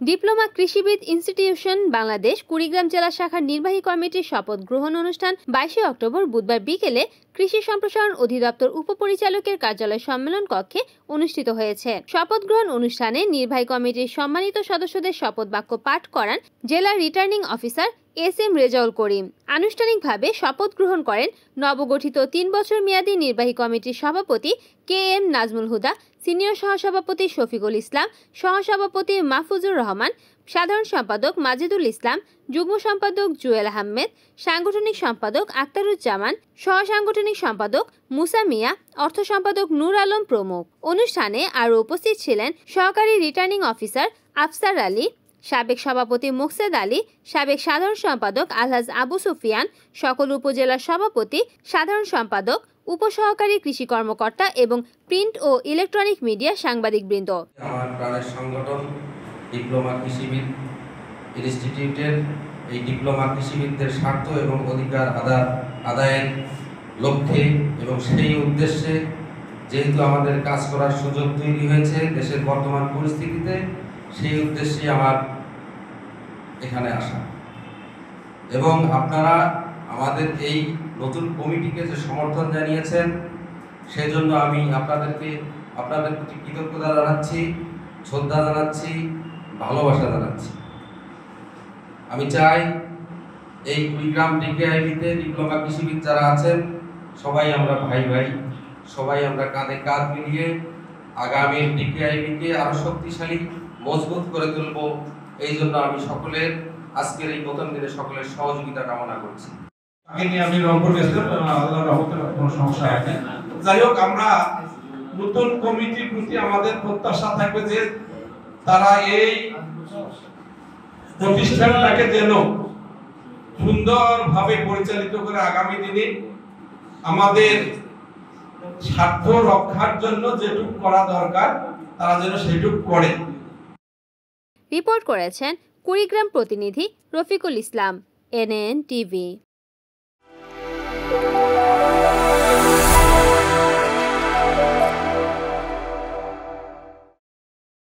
Diploma কৃষিবিদ institution Bangladesh Kurigram জেলা শাখার নির্বাহী কমিটির শপথ গ্রহণ অনুষ্ঠান 22 অক্টোবর বুধবার বিকেলে কৃষি সম্প্রসারণ অধিদপ্তর উপপরিচালকের কার্যালয় সম্মেলন কক্ষে অনুষ্ঠিত হয়েছে। শপথ গ্রহণ অনুষ্ঠানে নির্বাহী কমিটির সম্মানিত সদস্যদের শপথ বাক্য পাঠ করান জেলা returning officer SM. Rezaul Karim. আনুষ্ঠানিকভাবে শপথ গ্রহণ করেন নবগঠিত 3 বছর মেয়াদী নির্বাহী কমিটির সভাপতি কে.এম. নাজমুল হুদা, সিনিয়র সহসভাপতি শফিকুল ইসলাম, সহসভাপতি মাহফুজুর রহমান, সাধারণ সম্পাদক মাজিদুল ইসলাম, যুগ্ম সম্পাদক জুয়েল আহমেদ, সাংগঠনিক সম্পাদক আক্তারুজ্জামান, সহসাংগঠনিক সম্পাদক মুসা মিয়া, অর্থ সম্পাদক নূর আলম প্রমুখ। অনুষ্ঠানে আরও উপস্থিত ছিলেন সহকারী রিটার্নিং অফিসার আফসার আলী, সাবেক সভাপতি মুকসেদ আলী, সাবেক সাধারণ সম্পাদক আলহাজ আবু সুফিয়ান, সকল উপজেলার সভাপতি, সাধারণ সম্পাদক, উপসহকারী কৃষি কর্মকর্তা এবং প্রিন্ট ও ইলেকট্রনিক মিডিয়া সাংবাদিকবৃন্দ। আমার প্রাণের সংগঠন ডিপ্লোমা কৃষিবিদ ইনস্টিটিউটের এই ডিপ্লোমা কৃষিবিদদের স্বার্থ এবং অধিকার আদায়ের লক্ষ্যে এবং সেই উদ্দেশ্যে যেহেতু আমাদের কাজ করার সুযোগ তৈরি হয়েছে দেশের বর্তমান পরিস্থিতিতে, সেই উদ্দেশ্যে আমার এখানে আসা এবং আপনারা আমাদের এই নতুন কমিটিকে যে সমর্থন জানিয়েছেন সেজন্য আমি আপনাদের প্রতি কৃতজ্ঞতা জানাচ্ছি, শ্রদ্ধা জানাচ্ছি, ভালোবাসা জানাচ্ছি। আমি চাই এই কুড়িগ্রাম ডিকেআইবিতে ডিপ্লোমা কৃষিবিদ যারা আছেন সবাই আমরা ভাই ভাই, সবাই আমরা কাঁধে কাঁধ মিলিয়ে আগামী ডিকেআইবিকে আরো শক্তিশালী মজবুত করে তুলব। এই জন্য আমি সকলের আজকের এই প্রথম দিনে সকলের সহযোগিতা কামনা করছি। আগে নিয়ে আমি রংপুর গেছিলাম, আল্লাহর রহমতে কোনো সমস্যা হয়নি। যাই হোক, আমরা নতুন কমিটির প্রতি আমাদের প্রত্যাশা থাকবে যে তারা এই প্রতিষ্ঠানটাকে যেন সুন্দরভাবে পরিচালিত করে আগামী দিনে আমাদের স্বার্থ রক্ষার জন্য যেটুকু করা দরকার তারা যেন সেটুকু করে। রিপোর্ট করেছেন কুড়িগ্রাম প্রতিনিধি রফিকুল ইসলাম, NN TV।